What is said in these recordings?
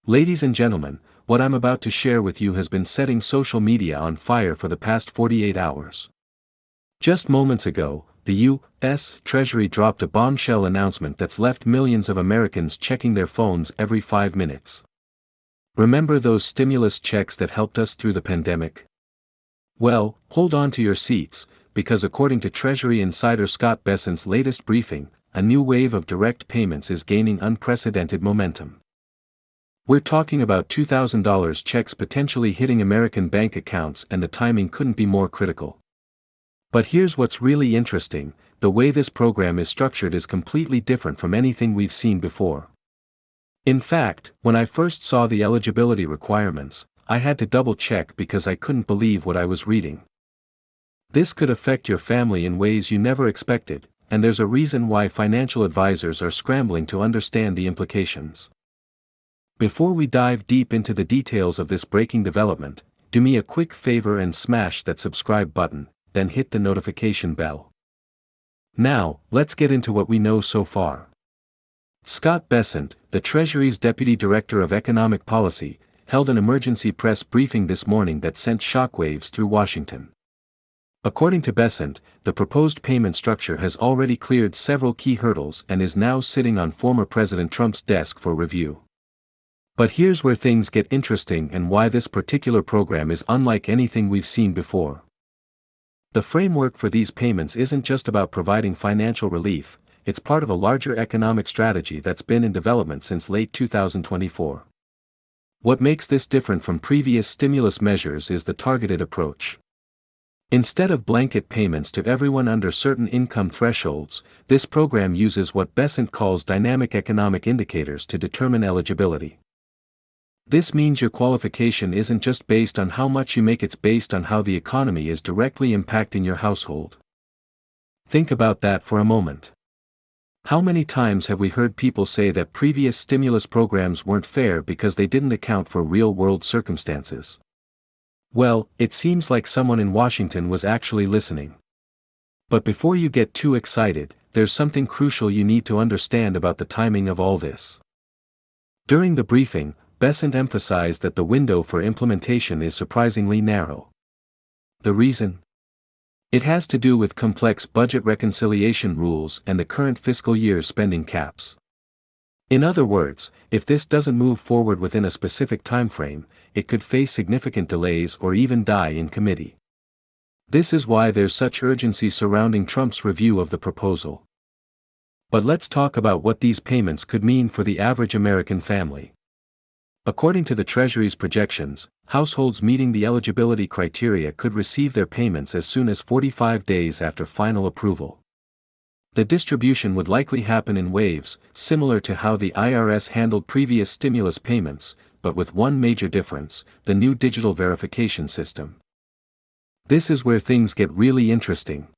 Ladies and gentlemen, what I'm about to share with you has been setting social media on fire for the past 48 hours. Just moments ago, the U.S. Treasury dropped a bombshell announcement that's left millions of Americans checking their phones every 5 minutes. Remember those stimulus checks that helped us through the pandemic? Well, hold on to your seats, because according to Treasury insider Scott Bessant's latest briefing, a new wave of direct payments is gaining unprecedented momentum. We're talking about $2,000 checks potentially hitting American bank accounts, and the timing couldn't be more critical. But here's what's really interesting: the way this program is structured is completely different from anything we've seen before. In fact, when I first saw the eligibility requirements, I had to double-check because I couldn't believe what I was reading. This could affect your family in ways you never expected, and there's a reason why financial advisors are scrambling to understand the implications. Before we dive deep into the details of this breaking development, do me a quick favor and smash that subscribe button, then hit the notification bell. Now, let's get into what we know so far. Scott Bessant, the Treasury's Deputy Director of Economic Policy, held an emergency press briefing this morning that sent shockwaves through Washington. According to Bessant, the proposed payment structure has already cleared several key hurdles and is now sitting on former President Trump's desk for review. But here's where things get interesting and why this particular program is unlike anything we've seen before. The framework for these payments isn't just about providing financial relief, it's part of a larger economic strategy that's been in development since late 2024. What makes this different from previous stimulus measures is the targeted approach. Instead of blanket payments to everyone under certain income thresholds, this program uses what Bessant calls dynamic economic indicators to determine eligibility. This means your qualification isn't just based on how much you make, it's based on how the economy is directly impacting your household. Think about that for a moment. How many times have we heard people say that previous stimulus programs weren't fair because they didn't account for real-world circumstances? Well, it seems like someone in Washington was actually listening. But before you get too excited, there's something crucial you need to understand about the timing of all this. During the briefing, Bessant emphasized that the window for implementation is surprisingly narrow. The reason? It has to do with complex budget reconciliation rules and the current fiscal year's spending caps. In other words, if this doesn't move forward within a specific timeframe, it could face significant delays or even die in committee. This is why there's such urgency surrounding Trump's review of the proposal. But let's talk about what these payments could mean for the average American family. According to the Treasury's projections, households meeting the eligibility criteria could receive their payments as soon as 45 days after final approval. The distribution would likely happen in waves, similar to how the IRS handled previous stimulus payments, but with one major difference: the new digital verification system. This is where things get really interesting.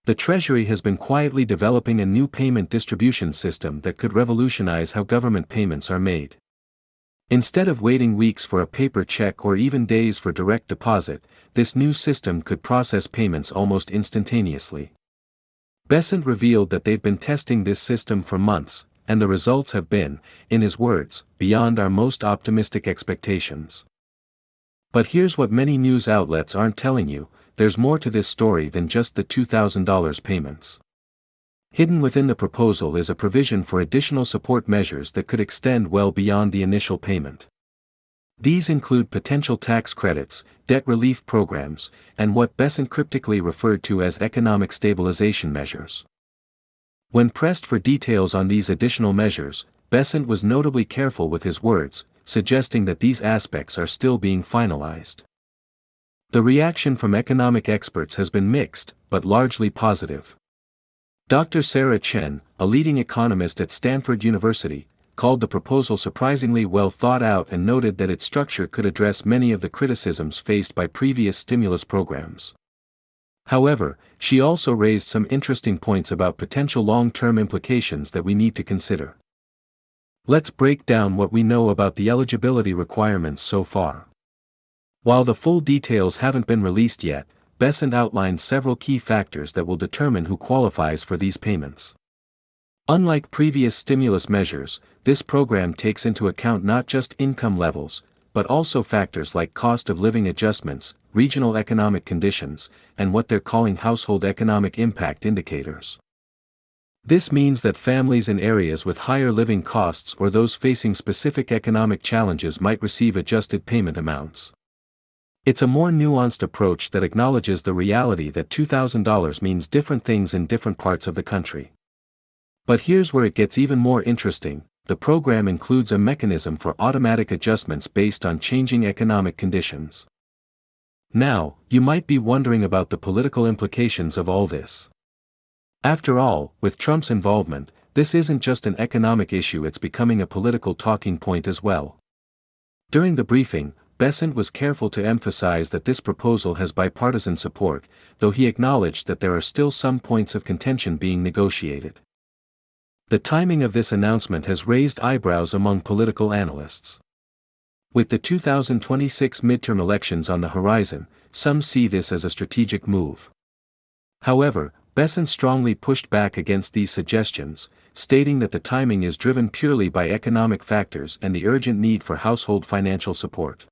The Treasury has been quietly developing a new payment distribution system that could revolutionize how government payments are made. Instead of waiting weeks for a paper check or even days for direct deposit, this new system could process payments almost instantaneously. Bessant revealed that they've been testing this system for months, and the results have been, in his words, beyond our most optimistic expectations. But here's what many news outlets aren't telling you: there's more to this story than just the $2,000 payments. Hidden within the proposal is a provision for additional support measures that could extend well beyond the initial payment. These include potential tax credits, debt relief programs, and what Bessant cryptically referred to as economic stabilization measures. When pressed for details on these additional measures, Bessant was notably careful with his words, suggesting that these aspects are still being finalized. The reaction from economic experts has been mixed, but largely positive. Dr. Sarah Chen, a leading economist at Stanford University, called the proposal surprisingly well thought out and noted that its structure could address many of the criticisms faced by previous stimulus programs. However, she also raised some interesting points about potential long-term implications that we need to consider. Let's break down what we know about the eligibility requirements so far. While the full details haven't been released yet, Bessant outlined several key factors that will determine who qualifies for these payments. Unlike previous stimulus measures, this program takes into account not just income levels, but also factors like cost of living adjustments, regional economic conditions, and what they're calling household economic impact indicators. This means that families in areas with higher living costs or those facing specific economic challenges might receive adjusted payment amounts. It's a more nuanced approach that acknowledges the reality that $2,000 means different things in different parts of the country. But here's where it gets even more interesting: the program includes a mechanism for automatic adjustments based on changing economic conditions. Now, you might be wondering about the political implications of all this. After all, with Trump's involvement, this isn't just an economic issue, it's becoming a political talking point as well. During the briefing, Bessant was careful to emphasize that this proposal has bipartisan support, though he acknowledged that there are still some points of contention being negotiated. The timing of this announcement has raised eyebrows among political analysts. With the 2026 midterm elections on the horizon, some see this as a strategic move. However, Bessant strongly pushed back against these suggestions, stating that the timing is driven purely by economic factors and the urgent need for household financial support.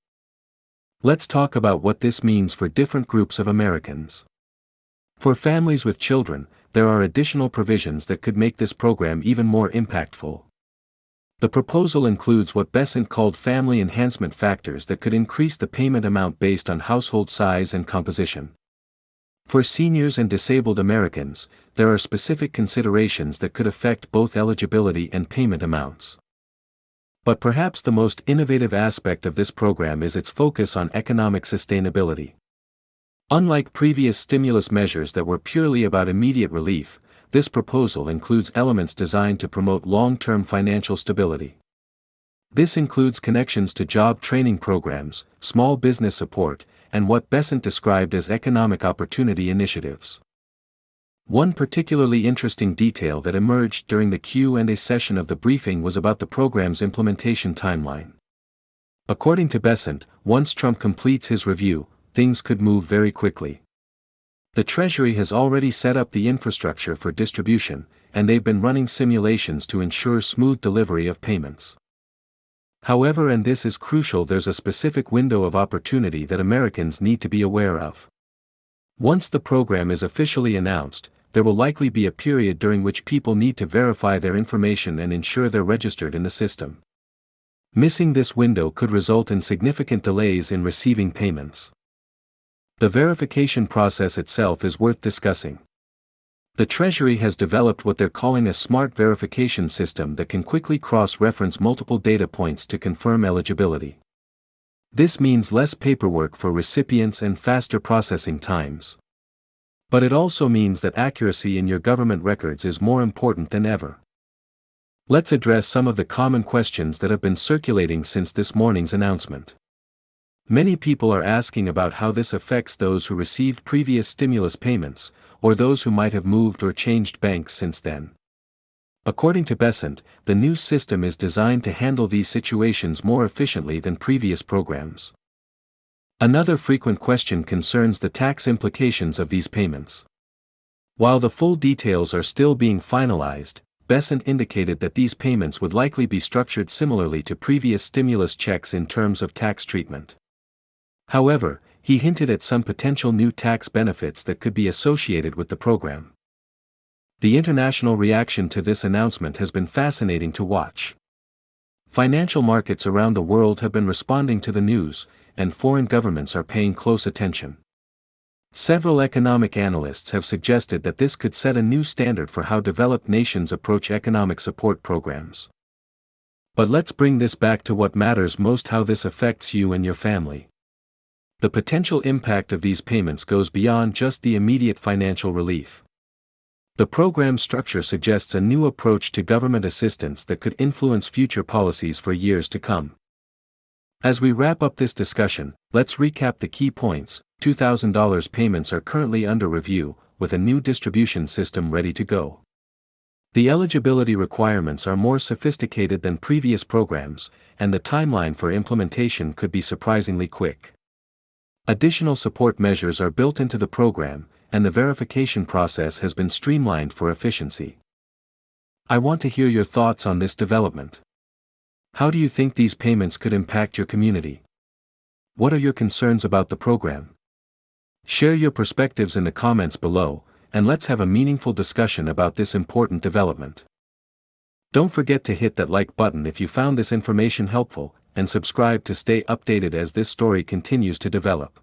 Let's talk about what this means for different groups of Americans. For families with children, there are additional provisions that could make this program even more impactful. The proposal includes what Bessant called family enhancement factors that could increase the payment amount based on household size and composition. For seniors and disabled Americans, there are specific considerations that could affect both eligibility and payment amounts. But perhaps the most innovative aspect of this program is its focus on economic sustainability. Unlike previous stimulus measures that were purely about immediate relief, this proposal includes elements designed to promote long-term financial stability. This includes connections to job training programs, small business support, and what Bessant described as economic opportunity initiatives. One particularly interesting detail that emerged during the Q&A session of the briefing was about the program's implementation timeline. According to Bessant, once Trump completes his review, things could move very quickly. The Treasury has already set up the infrastructure for distribution, and they've been running simulations to ensure smooth delivery of payments. However, and this is crucial, there's a specific window of opportunity that Americans need to be aware of. Once the program is officially announced, there will likely be a period during which people need to verify their information and ensure they're registered in the system. Missing this window could result in significant delays in receiving payments. The verification process itself is worth discussing. The Treasury has developed what they're calling a smart verification system that can quickly cross-reference multiple data points to confirm eligibility. This means less paperwork for recipients and faster processing times. But it also means that accuracy in your government records is more important than ever. Let's address some of the common questions that have been circulating since this morning's announcement. Many people are asking about how this affects those who received previous stimulus payments, or those who might have moved or changed banks since then. According to Bessant, the new system is designed to handle these situations more efficiently than previous programs. Another frequent question concerns the tax implications of these payments. While the full details are still being finalized, Bessant indicated that these payments would likely be structured similarly to previous stimulus checks in terms of tax treatment. However, he hinted at some potential new tax benefits that could be associated with the program. The international reaction to this announcement has been fascinating to watch. Financial markets around the world have been responding to the news, and foreign governments are paying close attention. Several economic analysts have suggested that this could set a new standard for how developed nations approach economic support programs. But let's bring this back to what matters most: how this affects you and your family. The potential impact of these payments goes beyond just the immediate financial relief. The program structure suggests a new approach to government assistance that could influence future policies for years to come. As we wrap up this discussion, let's recap the key points. $2,000 payments are currently under review, with a new distribution system ready to go. The eligibility requirements are more sophisticated than previous programs, and the timeline for implementation could be surprisingly quick. Additional support measures are built into the program, and the verification process has been streamlined for efficiency. I want to hear your thoughts on this development. How do you think these payments could impact your community? What are your concerns about the program? Share your perspectives in the comments below, and let's have a meaningful discussion about this important development. Don't forget to hit that like button if you found this information helpful, and subscribe to stay updated as this story continues to develop.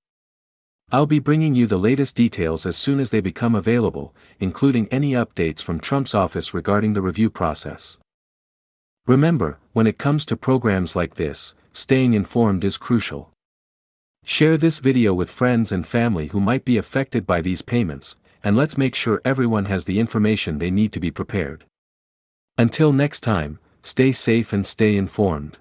I'll be bringing you the latest details as soon as they become available, including any updates from Trump's office regarding the review process. Remember, when it comes to programs like this, staying informed is crucial. Share this video with friends and family who might be affected by these payments, and let's make sure everyone has the information they need to be prepared. Until next time, stay safe and stay informed.